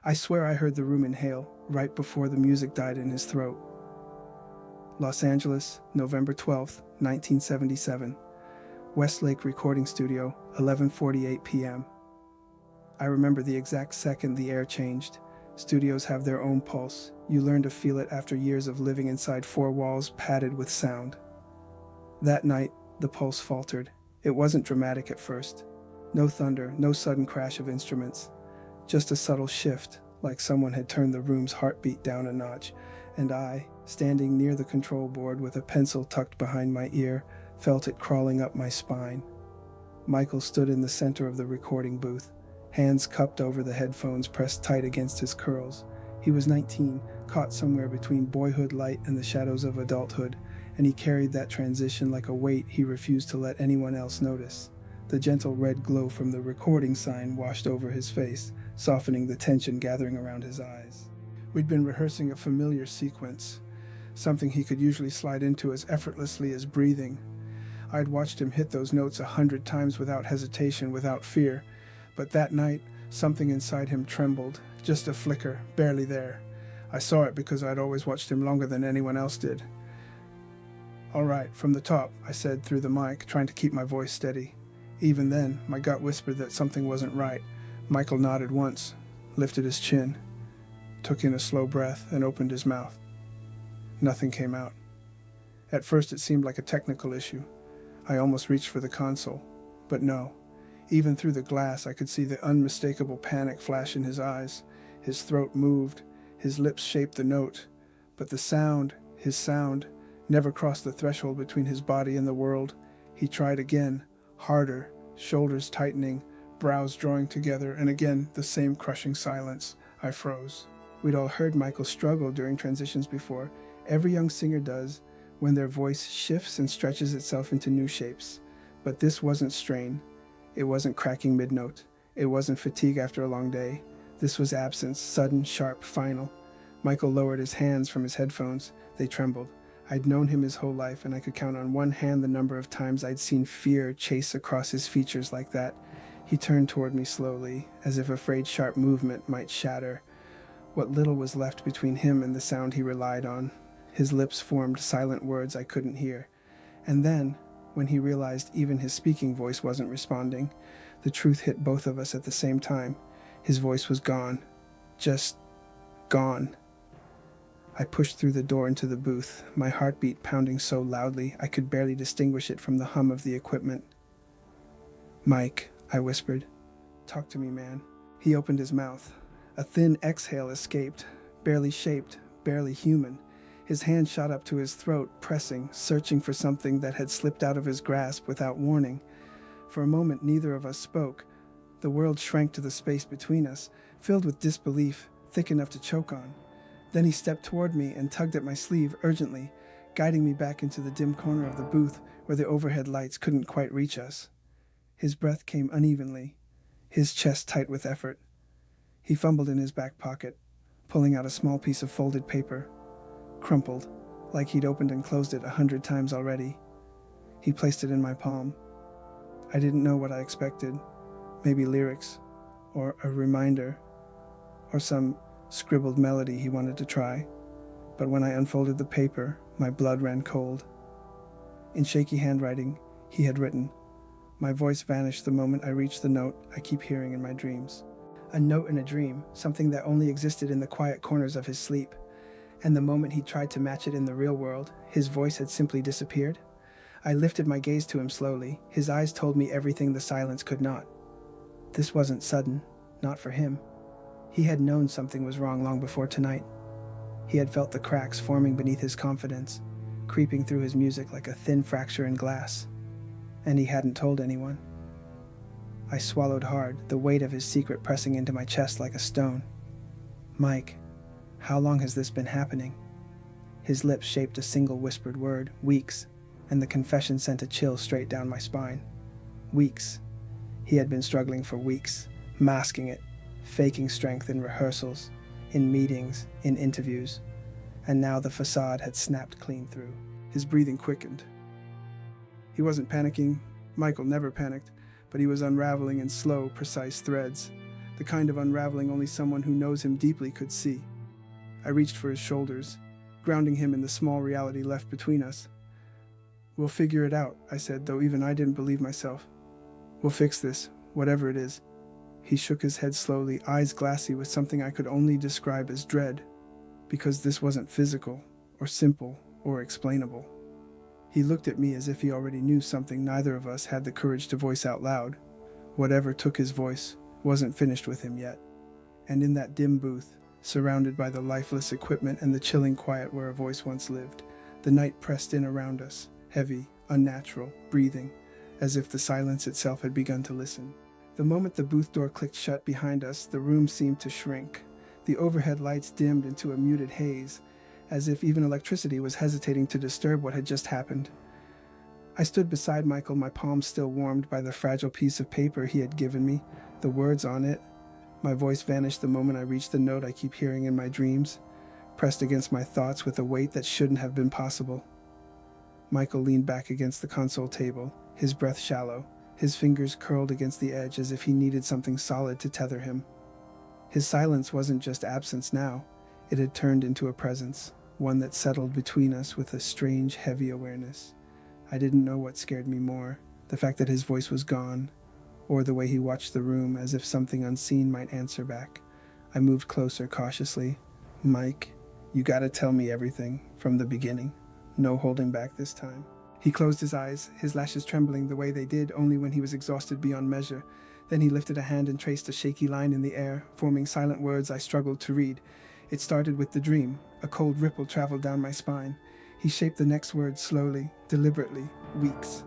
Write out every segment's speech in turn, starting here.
I swear I heard the room inhale right before the music died in his throat. Los Angeles, November 12th, 1977. Westlake Recording Studio, 11:48 p.m. I remember the exact second the air changed. Studios have their own pulse. You learn to feel it after years of living inside four walls padded with sound. That night, the pulse faltered. It wasn't dramatic at first. No thunder, no sudden crash of instruments. Just a subtle shift, like someone had turned the room's heartbeat down a notch, and I, standing near the control board with a pencil tucked behind my ear, felt it crawling up my spine. Michael stood in the center of the recording booth, hands cupped over the headphones pressed tight against his curls. He was 19, caught somewhere between boyhood light and the shadows of adulthood, and he carried that transition like a weight he refused to let anyone else notice. The gentle red glow from the recording sign washed over his face, softening the tension gathering around his eyes. We'd been rehearsing a familiar sequence, something he could usually slide into as effortlessly as breathing. I'd watched him hit those notes 100 times without hesitation, without fear, but that night, something inside him trembled, just a flicker, barely there. I saw it because I'd always watched him longer than anyone else did. "All right, from the top," I said through the mic, trying to keep my voice steady. Even then, my gut whispered that something wasn't right. Michael nodded once, lifted his chin, took in a slow breath, and opened his mouth. Nothing came out. At first it seemed like a technical issue. I almost reached for the console, but no. Even through the glass I could see the unmistakable panic flash in his eyes. His throat moved, his lips shaped the note, but the sound, his sound, never crossed the threshold between his body and the world. He tried again, harder, shoulders tightening, brows drawing together, and again the same crushing silence. I froze. We'd all heard Michael struggle during transitions before. Every young singer does, when their voice shifts and stretches itself into new shapes. But this wasn't strain. It wasn't cracking mid-note. It wasn't fatigue after a long day. This was absence, sudden, sharp, final. Michael lowered his hands from his headphones. They trembled. I'd known him his whole life, and I could count on one hand the number of times I'd seen fear chase across his features like that. He turned toward me slowly, as if afraid sharp movement might shatter what little was left between him and the sound he relied on. His lips formed silent words I couldn't hear. And then, when he realized even his speaking voice wasn't responding, the truth hit both of us at the same time. His voice was gone. Just gone. I pushed through the door into the booth, my heartbeat pounding so loudly I could barely distinguish it from the hum of the equipment. "Mike," I whispered. "Talk to me, man." He opened his mouth. A thin exhale escaped, barely shaped, barely human. His hand shot up to his throat, pressing, searching for something that had slipped out of his grasp without warning. For a moment, neither of us spoke. The world shrank to the space between us, filled with disbelief, thick enough to choke on. Then he stepped toward me and tugged at my sleeve urgently, guiding me back into the dim corner of the booth where the overhead lights couldn't quite reach us. His breath came unevenly, his chest tight with effort. He fumbled in his back pocket, pulling out a small piece of folded paper, crumpled, like he'd opened and closed it 100 times already. He placed it in my palm. I didn't know what I expected. Maybe lyrics, or a reminder, or some scribbled melody he wanted to try. But when I unfolded the paper, my blood ran cold. In shaky handwriting, he had written, My voice vanished the moment I reached the note I keep hearing in my dreams. A note in a dream, something that only existed in the quiet corners of his sleep. And the moment he tried to match it in the real world, his voice had simply disappeared. I lifted my gaze to him slowly. His eyes told me everything the silence could not. This wasn't sudden, not for him. He had known something was wrong long before tonight. He had felt the cracks forming beneath his confidence, creeping through his music like a thin fracture in glass. And he hadn't told anyone. I swallowed hard, the weight of his secret pressing into my chest like a stone. Mike, how long has this been happening? His lips shaped a single whispered word, weeks, and the confession sent a chill straight down my spine. Weeks. He had been struggling for weeks, masking it, faking strength in rehearsals, in meetings, in interviews, and now the facade had snapped clean through. His breathing quickened. He wasn't panicking. Michael never panicked, but he was unraveling in slow, precise threads. the kind of unraveling only someone who knows him deeply could see. I reached for his shoulders, grounding him in the small reality left between us. "We'll figure it out," I said, though even I didn't believe myself. "We'll fix this, whatever it is." He shook his head slowly, eyes glassy with something I could only describe as dread, because this wasn't physical, or simple, or explainable. He looked at me as if he already knew something neither of us had the courage to voice out loud. Whatever took his voice wasn't finished with him yet. And in that dim booth, surrounded by the lifeless equipment and the chilling quiet where a voice once lived, the night pressed in around us, heavy, unnatural, breathing, as if the silence itself had begun to listen. The moment the booth door clicked shut behind us, the room seemed to shrink. The overhead lights dimmed into a muted haze, as if even electricity was hesitating to disturb what had just happened. I stood beside Michael, my palms still warmed by the fragile piece of paper he had given me, the words on it. My voice vanished the moment I reached the note I keep hearing in my dreams, pressed against my thoughts with a weight that shouldn't have been possible. Michael leaned back against the console table, his breath shallow, his fingers curled against the edge as if he needed something solid to tether him. His silence wasn't just absence now, it had turned into a presence, one that settled between us with a strange, heavy awareness. I didn't know what scared me more, the fact that his voice was gone, or the way he watched the room as if something unseen might answer back. I moved closer cautiously. "Mike, you gotta tell me everything, from the beginning. No holding back this time." He closed his eyes, his lashes trembling the way they did only when he was exhausted beyond measure. Then he lifted a hand and traced a shaky line in the air, forming silent words I struggled to read. It started with the dream. A cold ripple traveled down my spine. He shaped the next word slowly, deliberately, weeks.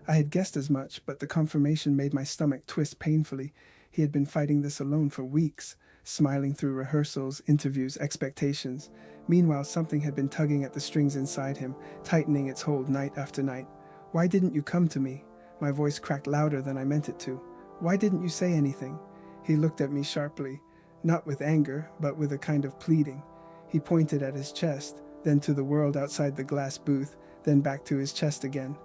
I had guessed as much, but the confirmation made my stomach twist painfully. He had been fighting this alone for weeks, smiling through rehearsals, interviews, expectations. Meanwhile, something had been tugging at the strings inside him, tightening its hold night after night. "Why didn't you come to me?" My voice cracked louder than I meant it to. "Why didn't you say anything?" He looked at me sharply, not with anger, but with a kind of pleading. He pointed at his chest, then to the world outside the glass booth, then back to his chest again.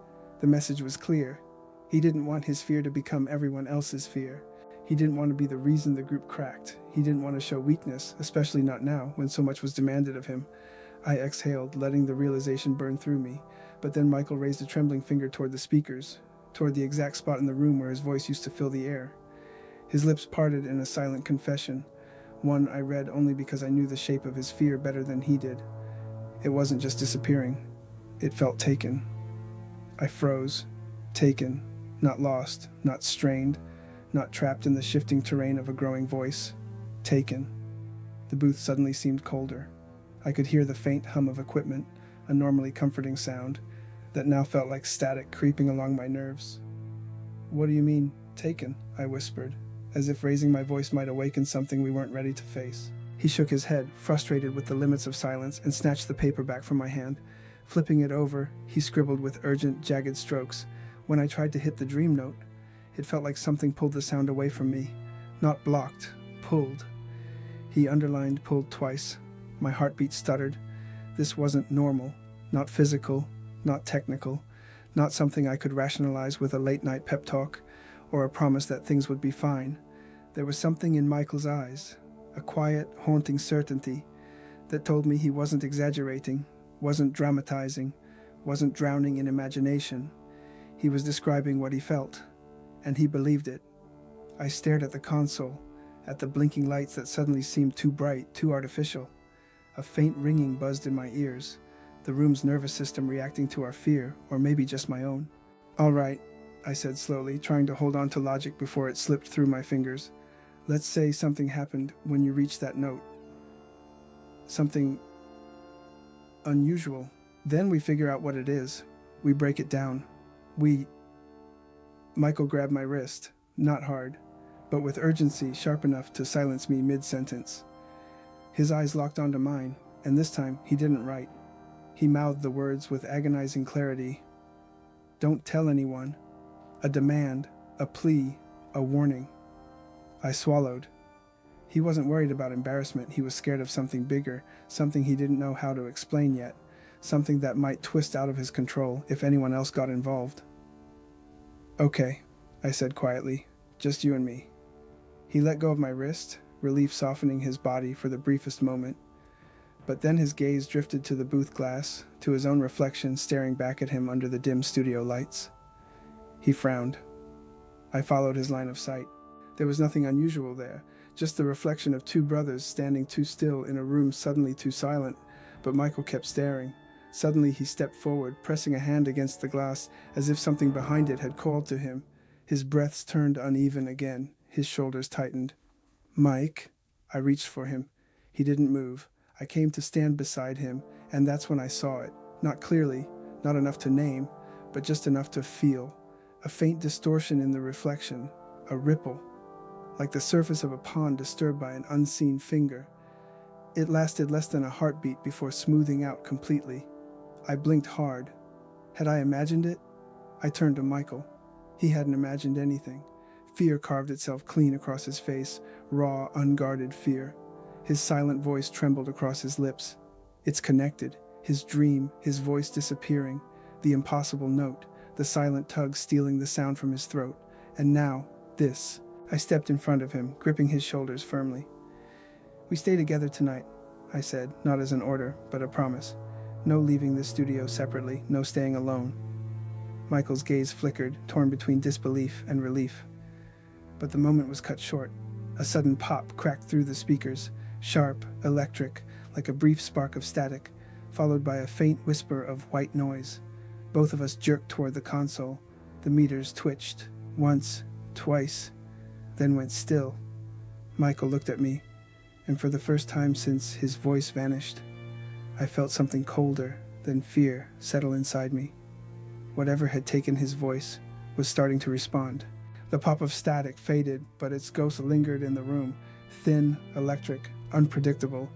The message was clear. He didn't want his fear to become everyone else's fear. He didn't want to be the reason the group cracked. He didn't want to show weakness, especially not now, when so much was demanded of him. I exhaled, letting the realization burn through me. But then Michael raised a trembling finger toward the speakers, toward the exact spot in the room where his voice used to fill the air. His lips parted in a silent confession, one I read only because I knew the shape of his fear better than he did. It wasn't just disappearing. It felt taken. I froze. Taken. Not lost. Not strained. Not trapped in the shifting terrain of a growing voice. Taken. The booth suddenly seemed colder. I could hear the faint hum of equipment, a normally comforting sound, that now felt like static creeping along my nerves. "What do you mean, taken?" I whispered, as if raising my voice might awaken something we weren't ready to face. He shook his head, frustrated with the limits of silence, and snatched the paper back from my hand. Flipping it over, he scribbled with urgent, jagged strokes. When I tried to hit the dream note, it felt like something pulled the sound away from me. Not blocked, pulled. He underlined pulled twice. My heartbeat stuttered. This wasn't normal, not physical, not technical, not something I could rationalize with a late-night pep talk or a promise that things would be fine. There was something in Michael's eyes, a quiet, haunting certainty that told me he wasn't exaggerating, wasn't dramatizing, wasn't drowning in imagination. He was describing what he felt, and he believed it. I stared at the console, at the blinking lights that suddenly seemed too bright, too artificial. A faint ringing buzzed in my ears, the room's nervous system reacting to our fear, or maybe just my own. "All right," I said slowly, trying to hold on to logic before it slipped through my fingers. "Let's say something happened when you reached that note. Something unusual. Then we figure out what it is. We break it down. Michael grabbed my wrist, not hard, but with urgency sharp enough to silence me mid-sentence. His eyes locked onto mine, and this time he didn't write. He mouthed the words with agonizing clarity. "Don't tell anyone. A demand, a plea, a warning." I swallowed. He wasn't worried about embarrassment. He was scared of something bigger, something he didn't know how to explain yet, something that might twist out of his control if anyone else got involved. "Okay," I said quietly, "just you and me." He let go of my wrist, relief softening his body for the briefest moment. But then his gaze drifted to the booth glass, to his own reflection staring back at him under the dim studio lights. He frowned. I followed his line of sight. There was nothing unusual there, just the reflection of two brothers standing too still in a room suddenly too silent, but Michael kept staring. Suddenly he stepped forward, pressing a hand against the glass as if something behind it had called to him. His breaths turned uneven again, his shoulders tightened. "Mike." I reached for him. He didn't move. I came to stand beside him, and that's when I saw it. Not clearly, not enough to name, but just enough to feel. A faint distortion in the reflection, a ripple, like the surface of a pond disturbed by an unseen finger. It lasted less than a heartbeat before smoothing out completely. I blinked hard. Had I imagined it? I turned to Michael. He hadn't imagined anything. Fear carved itself clean across his face, raw, unguarded fear. His silent voice trembled across his lips. It's connected. His dream, his voice disappearing, the impossible note, the silent tug stealing the sound from his throat. And now, this. I stepped in front of him, gripping his shoulders firmly. "We stay together tonight," I said, not as an order, but a promise. No leaving the studio separately, no staying alone. Michael's gaze flickered, torn between disbelief and relief. But the moment was cut short. A sudden pop cracked through the speakers, sharp, electric, like a brief spark of static, followed by a faint whisper of white noise. Both of us jerked toward the console. The meters twitched, once, twice, then went still. Michael looked at me, and for the first time since his voice vanished, I felt something colder than fear settle inside me. Whatever had taken his voice was starting to respond. The pop of static faded, but its ghost lingered in the room, thin, electric, unpredictable.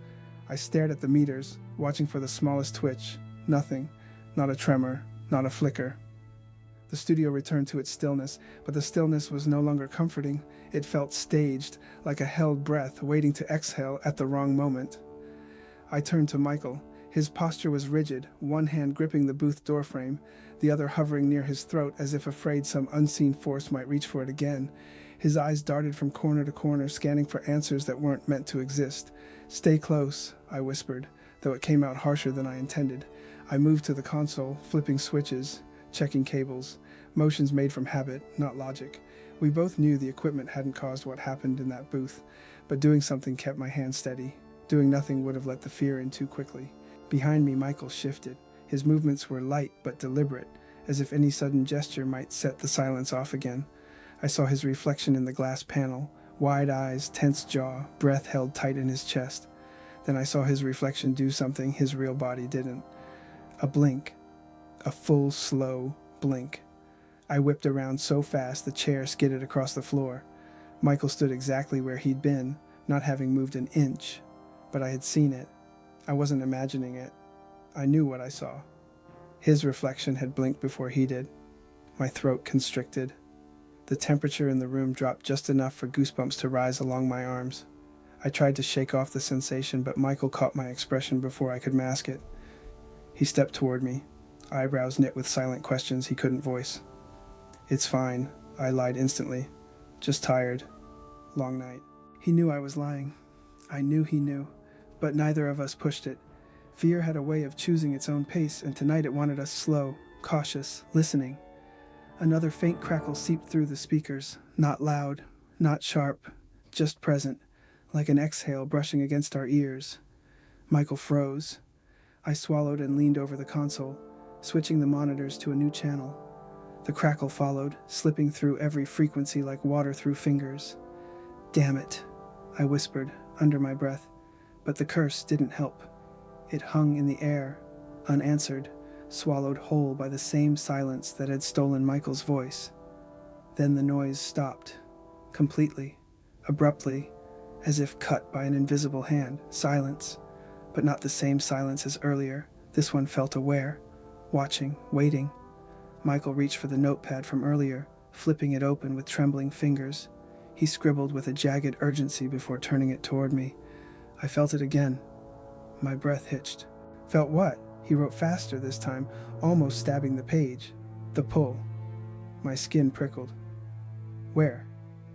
I stared at the meters, watching for the smallest twitch. Nothing. Not a tremor, not a flicker. The studio returned to its stillness, but the stillness was no longer comforting. It felt staged, like a held breath waiting to exhale at the wrong moment. I turned to Michael. His posture was rigid, one hand gripping the booth doorframe, the other hovering near his throat as if afraid some unseen force might reach for it again. His eyes darted from corner to corner, scanning for answers that weren't meant to exist. "Stay close," I whispered, though it came out harsher than I intended. I moved to the console, flipping switches, checking cables, motions made from habit, not logic. We both knew the equipment hadn't caused what happened in that booth, but doing something kept my hand steady. Doing nothing would have let the fear in too quickly. Behind me, Michael shifted. His movements were light but deliberate, as if any sudden gesture might set the silence off again. I saw his reflection in the glass panel, wide eyes, tense jaw, breath held tight in his chest. Then I saw his reflection do something his real body didn't. A blink. A full, slow blink. I whipped around so fast the chair skidded across the floor. Michael stood exactly where he'd been, not having moved an inch. But I had seen it. I wasn't imagining it. I knew what I saw. His reflection had blinked before he did. My throat constricted. The temperature in the room dropped just enough for goosebumps to rise along my arms. I tried to shake off the sensation, but Michael caught my expression before I could mask it. He stepped toward me, eyebrows knit with silent questions he couldn't voice. "It's fine," I lied instantly. "Just tired. Long night." He knew I was lying. I knew he knew, but neither of us pushed it. Fear had a way of choosing its own pace, and tonight it wanted us slow, cautious, listening. Another faint crackle seeped through the speakers, not loud, not sharp, just present, like an exhale brushing against our ears. Michael froze. I swallowed and leaned over the console, switching the monitors to a new channel. The crackle followed, slipping through every frequency like water through fingers. "Damn it," I whispered, under my breath, but the curse didn't help. It hung in the air, unanswered, swallowed whole by the same silence that had stolen Michael's voice. Then the noise stopped, completely, abruptly, as if cut by an invisible hand. Silence, but not the same silence as earlier. This one felt aware, watching, waiting. Michael reached for the notepad from earlier, flipping it open with trembling fingers. He scribbled with a jagged urgency before turning it toward me. I felt it again. My breath hitched. "Felt what?" He wrote faster this time, almost stabbing the page. "The pull." My skin prickled. "Where?"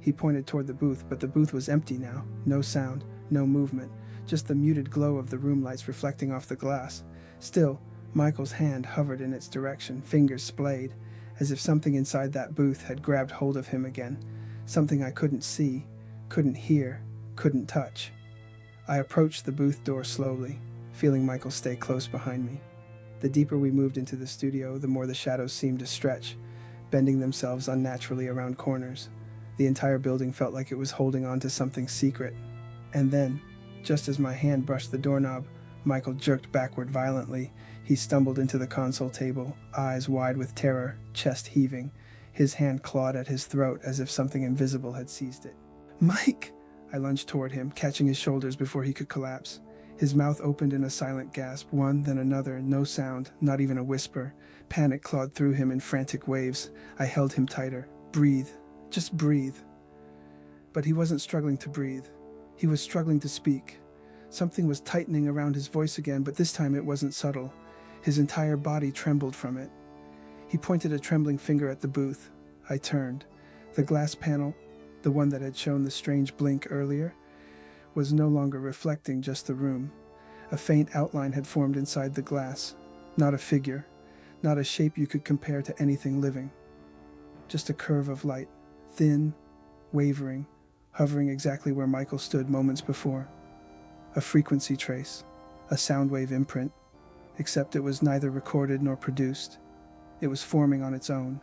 He pointed toward the booth, but the booth was empty now. No sound, no movement, just the muted glow of the room lights reflecting off the glass. Still, Michael's hand hovered in its direction, fingers splayed, as if something inside that booth had grabbed hold of him again. Something I couldn't see, couldn't hear, couldn't touch. I approached the booth door slowly, feeling Michael stay close behind me. The deeper we moved into the studio, the more the shadows seemed to stretch, bending themselves unnaturally around corners. The entire building felt like it was holding on to something secret. And then, just as my hand brushed the doorknob, Michael jerked backward violently. He stumbled into the console table, eyes wide with terror, chest heaving. His hand clawed at his throat as if something invisible had seized it. "Mike!" I lunged toward him, catching his shoulders before he could collapse. His mouth opened in a silent gasp, one, then another, no sound, not even a whisper. Panic clawed through him in frantic waves. I held him tighter. "Breathe. Just breathe." But he wasn't struggling to breathe. He was struggling to speak. Something was tightening around his voice again, but this time it wasn't subtle. His entire body trembled from it. He pointed a trembling finger at the booth. I turned. The glass panel, the one that had shown the strange blink earlier, was no longer reflecting just the room. A faint outline had formed inside the glass. Not a figure, not a shape you could compare to anything living. Just a curve of light, thin, wavering, hovering exactly where Michael stood moments before. A frequency trace, a sound wave imprint, except it was neither recorded nor produced. It was forming on its own.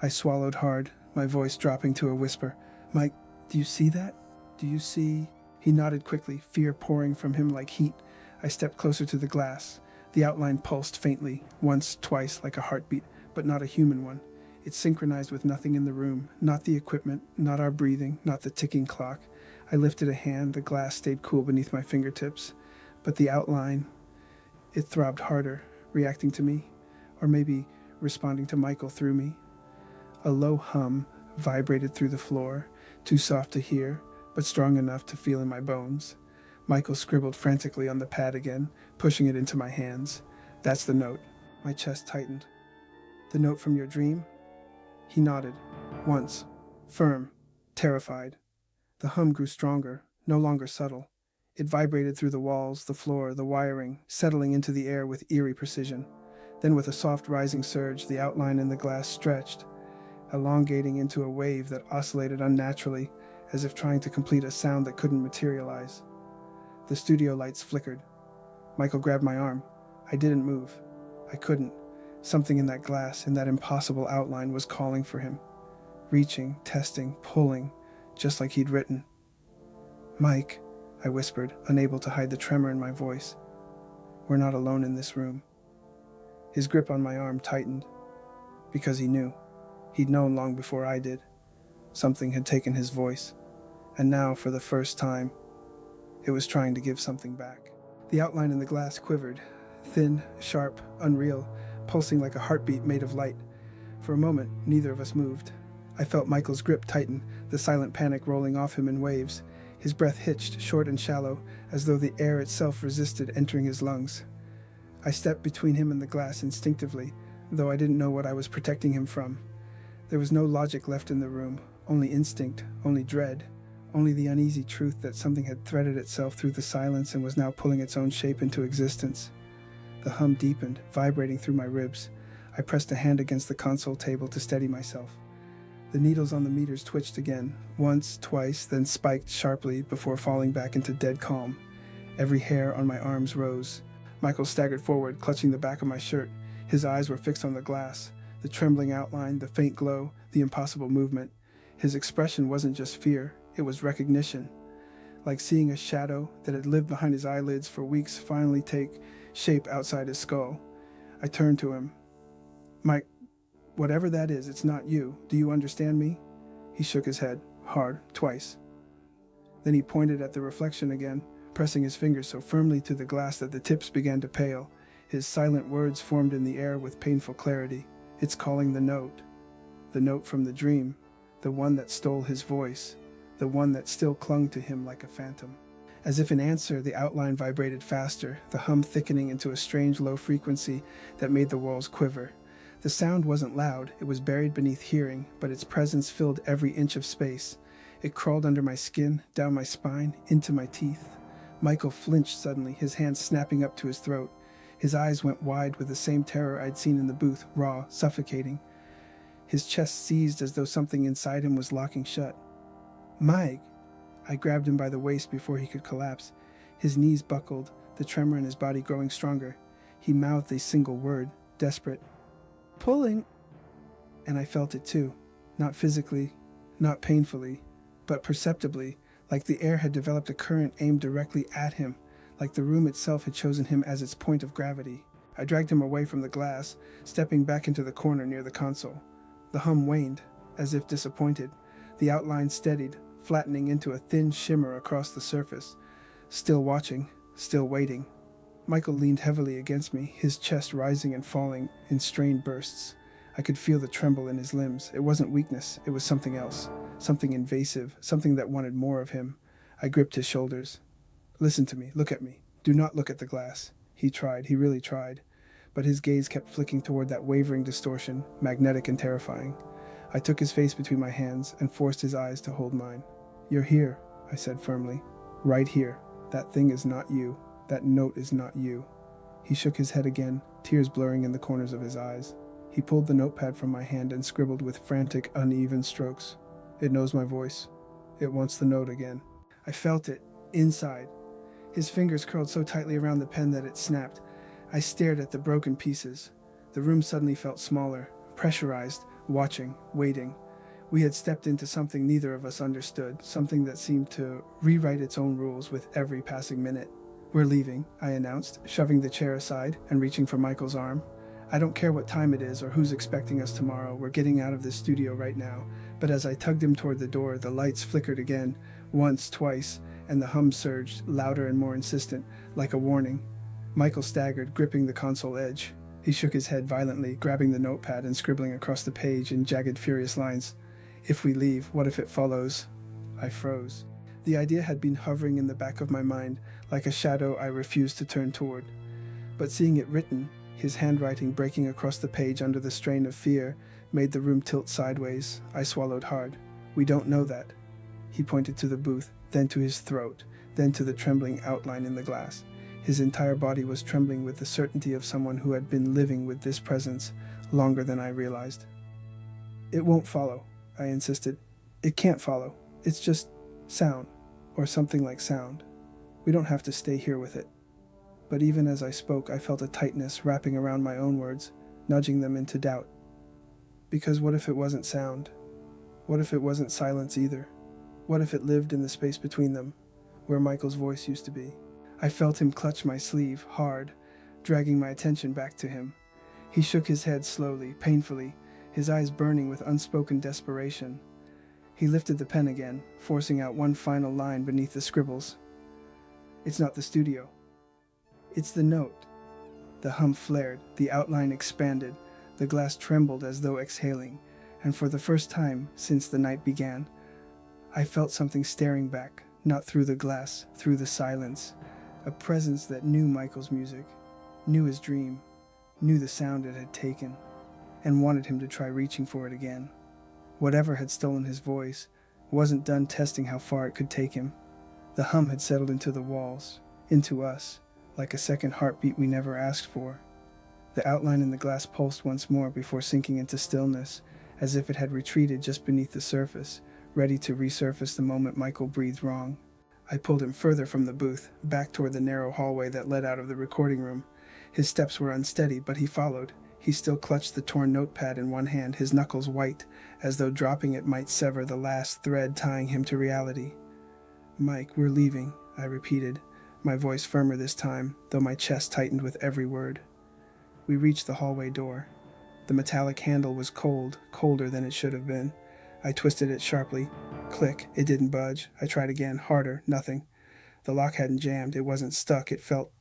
I swallowed hard, my voice dropping to a whisper. "Mike, do you see that? Do you see?" He nodded quickly, fear pouring from him like heat. I stepped closer to the glass. The outline pulsed faintly, once, twice, like a heartbeat, but not a human one. It synchronized with nothing in the room, not the equipment, not our breathing, not the ticking clock. I lifted a hand, the glass stayed cool beneath my fingertips. But the outline, it throbbed harder, reacting to me, or maybe responding to Michael through me. A low hum vibrated through the floor, too soft to hear, but strong enough to feel in my bones. Michael scribbled frantically on the pad again, pushing it into my hands. "That's the note." My chest tightened. "The note from your dream?" He nodded. Once. Firm. Terrified. The hum grew stronger, no longer subtle. It vibrated through the walls, the floor, the wiring, settling into the air with eerie precision. Then with a soft rising surge, the outline in the glass stretched, elongating into a wave that oscillated unnaturally, as if trying to complete a sound that couldn't materialize. The studio lights flickered. Michael grabbed my arm. I didn't move. I couldn't. Something in that glass, in that impossible outline, was calling for him. Reaching, testing, pulling, just like he'd written. "Mike," I whispered, unable to hide the tremor in my voice. "We're not alone in this room." His grip on my arm tightened. Because he knew. He'd known long before I did. Something had taken his voice. And now, for the first time, it was trying to give something back. The outline in the glass quivered. Thin, sharp, unreal, pulsing like a heartbeat made of light. For a moment, neither of us moved. I felt Michael's grip tighten, the silent panic rolling off him in waves. His breath hitched, short and shallow, as though the air itself resisted entering his lungs. I stepped between him and the glass instinctively, though I didn't know what I was protecting him from. There was no logic left in the room, only instinct, only dread, only the uneasy truth that something had threaded itself through the silence and was now pulling its own shape into existence. The hum deepened, vibrating through my ribs. I pressed a hand against the console table to steady myself. The needles on the meters twitched again, once, twice, then spiked sharply before falling back into dead calm. Every hair on my arms rose. Michael staggered forward, clutching the back of my shirt. His eyes were fixed on the glass, the trembling outline, the faint glow, the impossible movement. His expression wasn't just fear, it was recognition. Like seeing a shadow that had lived behind his eyelids for weeks finally take shape outside his skull. I turned to him. "Mike, whatever that is, it's not you. Do you understand me?" He shook his head, hard, twice. Then he pointed at the reflection again, pressing his fingers so firmly to the glass that the tips began to pale. His silent words formed in the air with painful clarity. "It's calling the note from the dream, the one that stole his voice, the one that still clung to him like a phantom." As if in answer, the outline vibrated faster, the hum thickening into a strange low frequency that made the walls quiver. The sound wasn't loud, it was buried beneath hearing, but its presence filled every inch of space. It crawled under my skin, down my spine, into my teeth. Michael flinched suddenly, his hand snapping up to his throat. His eyes went wide with the same terror I'd seen in the booth, raw, suffocating. His chest seized as though something inside him was locking shut. "Mike!" I grabbed him by the waist before he could collapse. His knees buckled, the tremor in his body growing stronger. He mouthed a single word, desperate. "Pulling!" And I felt it too. Not physically, not painfully, but perceptibly, like the air had developed a current aimed directly at him, like the room itself had chosen him as its point of gravity. I dragged him away from the glass, stepping back into the corner near the console. The hum waned, as if disappointed. The outline steadied, flattening into a thin shimmer across the surface. Still watching, still waiting. Michael leaned heavily against me, his chest rising and falling in strained bursts. I could feel the tremble in his limbs. It wasn't weakness, it was something else. Something invasive, something that wanted more of him. I gripped his shoulders. "Listen to me, look at me. Do not look at the glass." He tried, he really tried. But his gaze kept flicking toward that wavering distortion, magnetic and terrifying. I took his face between my hands and forced his eyes to hold mine. "You're here," I said firmly. "Right here. That thing is not you. That note is not you." He shook his head again, tears blurring in the corners of his eyes. He pulled the notepad from my hand and scribbled with frantic, uneven strokes. "It knows my voice. It wants the note again." I felt it, inside. His fingers curled so tightly around the pen that it snapped. I stared at the broken pieces. The room suddenly felt smaller, pressurized, watching, waiting. We had stepped into something neither of us understood, something that seemed to rewrite its own rules with every passing minute. "We're leaving," I announced, shoving the chair aside and reaching for Michael's arm. "I don't care what time it is or who's expecting us tomorrow. We're getting out of this studio right now." But as I tugged him toward the door, the lights flickered again, once, twice, and the hum surged, louder and more insistent, like a warning. Michael staggered, gripping the console edge. He shook his head violently, grabbing the notepad and scribbling across the page in jagged, furious lines. "If we leave, what if it follows?" I froze. The idea had been hovering in the back of my mind, like a shadow I refused to turn toward. But seeing it written, his handwriting breaking across the page under the strain of fear, made the room tilt sideways. I swallowed hard. "We don't know that." He pointed to the booth, then to his throat, then to the trembling outline in the glass. His entire body was trembling with the certainty of someone who had been living with this presence longer than I realized. "It won't follow," I insisted. "It can't follow. It's just sound, or something like sound. We don't have to stay here with it." But even as I spoke, I felt a tightness wrapping around my own words, nudging them into doubt. Because what if it wasn't sound? What if it wasn't silence either? What if it lived in the space between them, where Michael's voice used to be? I felt him clutch my sleeve, hard, dragging my attention back to him. He shook his head slowly, painfully, his eyes burning with unspoken desperation. He lifted the pen again, forcing out one final line beneath the scribbles. "It's not the studio. It's the note." The hum flared, the outline expanded, the glass trembled as though exhaling, and for the first time since the night began, I felt something staring back, not through the glass, through the silence, a presence that knew Michael's music, knew his dream, knew the sound it had taken, and wanted him to try reaching for it again. Whatever had stolen his voice wasn't done testing how far it could take him. The hum had settled into the walls, into us, like a second heartbeat we never asked for. The outline in the glass pulsed once more before sinking into stillness, as if it had retreated just beneath the surface, ready to resurface the moment Michael breathed wrong. I pulled him further from the booth, back toward the narrow hallway that led out of the recording room. His steps were unsteady, but he followed. He still clutched the torn notepad in one hand, his knuckles white, as though dropping it might sever the last thread tying him to reality. "Mike, we're leaving," I repeated, my voice firmer this time, though my chest tightened with every word. We reached the hallway door. The metallic handle was cold, colder than it should have been. I twisted it sharply. Click, it didn't budge. I tried again, harder, nothing. The lock hadn't jammed, it wasn't stuck, it felt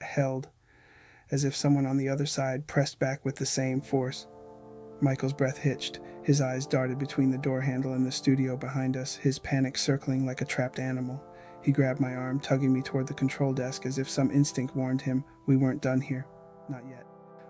held, as if someone on the other side pressed back with the same force. Michael's breath hitched. His eyes darted between the door handle and the studio behind us, his panic circling like a trapped animal. He grabbed my arm, tugging me toward the control desk as if some instinct warned him we weren't done here. Not yet.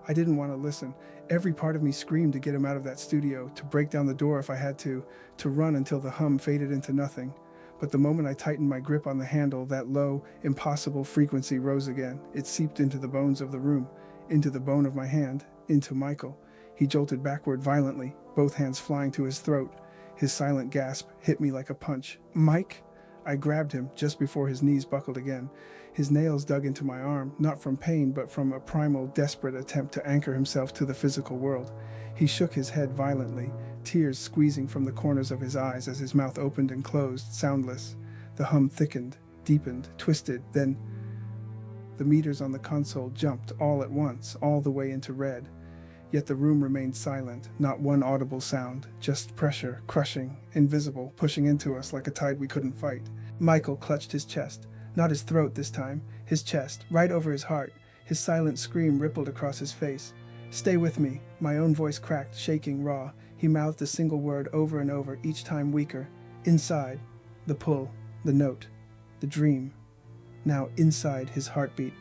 I didn't want to listen. Every part of me screamed to get him out of that studio, to break down the door if I had to run until the hum faded into nothing. But the moment I tightened my grip on the handle, that low, impossible frequency rose again. It seeped into the bones of the room, into the bone of my hand, into Michael. He jolted backward violently, both hands flying to his throat. His silent gasp hit me like a punch. "Mike!" I grabbed him just before his knees buckled again. His nails dug into my arm, not from pain, but from a primal, desperate attempt to anchor himself to the physical world. He shook his head violently, tears squeezing from the corners of his eyes as his mouth opened and closed, soundless. The hum thickened, deepened, twisted, then the meters on the console jumped all at once, all the way into red. Yet the room remained silent, not one audible sound, just pressure, crushing, invisible, pushing into us like a tide we couldn't fight. Michael clutched his chest, not his throat this time, his chest, right over his heart. His silent scream rippled across his face. "Stay with me." My own voice cracked, shaking, raw. He mouthed a single word over and over, each time weaker. Inside, the pull, the note, the dream. Now inside his heartbeat.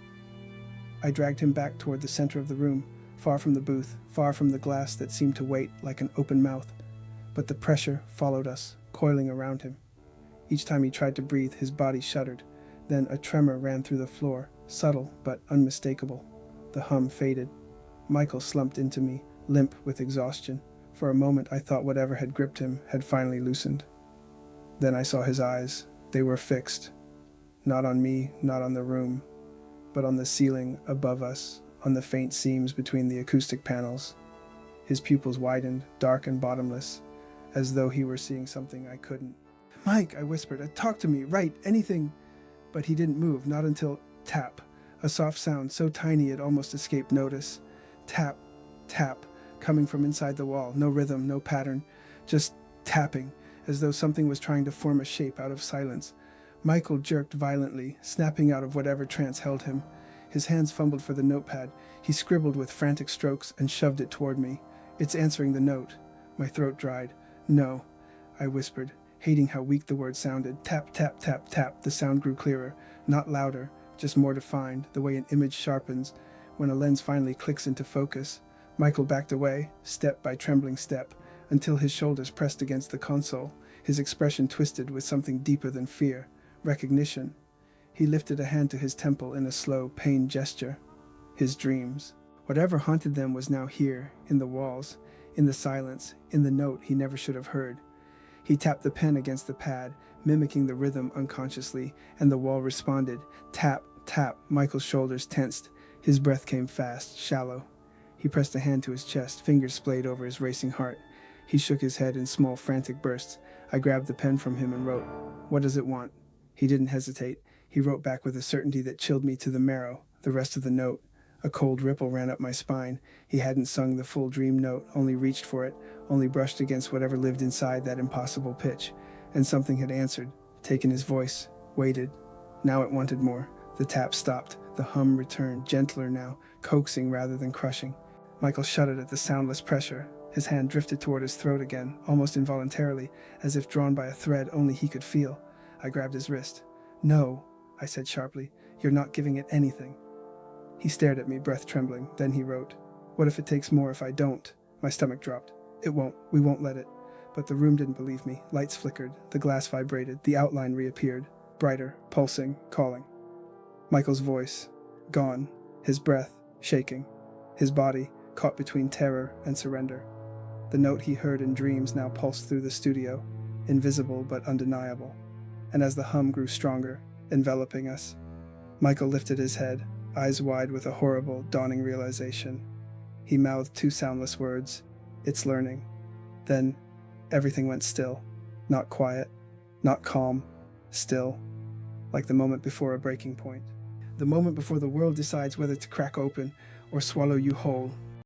I dragged him back toward the center of the room, far from the booth, far from the glass that seemed to wait like an open mouth. But the pressure followed us, coiling around him. Each time he tried to breathe, his body shuddered. Then a tremor ran through the floor, subtle but unmistakable. The hum faded. Michael slumped into me, limp with exhaustion. For a moment I thought whatever had gripped him had finally loosened. Then I saw his eyes. They were fixed. Not on me, not on the room, but on the ceiling above us, on the faint seams between the acoustic panels. His pupils widened, dark and bottomless, as though he were seeing something I couldn't. "Mike," I whispered, "talk to me, write, anything." But he didn't move, not until tap, a soft sound so tiny it almost escaped notice. Tap, tap, coming from inside the wall, no rhythm, no pattern, just tapping, as though something was trying to form a shape out of silence. Michael jerked violently, snapping out of whatever trance held him. His hands fumbled for the notepad. He scribbled with frantic strokes and shoved it toward me. "It's answering the note." My throat dried. "No," I whispered, hating how weak the word sounded. Tap, tap, tap, tap. The sound grew clearer, not louder, just more defined, the way an image sharpens when a lens finally clicks into focus. Michael backed away, step by trembling step, until his shoulders pressed against the console, his expression twisted with something deeper than fear, recognition. He lifted a hand to his temple in a slow, pained gesture. His dreams. Whatever haunted them was now here, in the walls, in the silence, in the note he never should have heard. He tapped the pen against the pad, mimicking the rhythm unconsciously, and the wall responded. Tap, tap. Michael's shoulders tensed. His breath came fast, shallow. He pressed a hand to his chest, fingers splayed over his racing heart. He shook his head in small, frantic bursts. I grabbed the pen from him and wrote, "What does it want?" He didn't hesitate. He wrote back with a certainty that chilled me to the marrow. The rest of the note. A cold ripple ran up my spine. He hadn't sung the full dream note, only reached for it, only brushed against whatever lived inside that impossible pitch. And something had answered, taken his voice, waited. Now it wanted more. The tap stopped. The hum returned, gentler now, coaxing rather than crushing. Michael shuddered at the soundless pressure. His hand drifted toward his throat again, almost involuntarily, as if drawn by a thread only he could feel. I grabbed his wrist. "No," I said sharply. "You're not giving it anything." He stared at me, breath trembling. Then he wrote, "What if it takes more if I don't?" My stomach dropped. "It won't. We won't let it." But the room didn't believe me. Lights flickered. The glass vibrated. The outline reappeared. Brighter, pulsing, calling. Michael's voice. Gone. His breath. Shaking. His body. Caught between terror and surrender. The note he heard in dreams now pulsed through the studio. Invisible but undeniable. And as the hum grew stronger, enveloping us, Michael lifted his head, eyes wide with a horrible, dawning realization. He mouthed two soundless words, "It's learning." Then, everything went still. Not quiet, not calm, still, like the moment before a breaking point. The moment before the world decides whether to crack open or swallow you whole.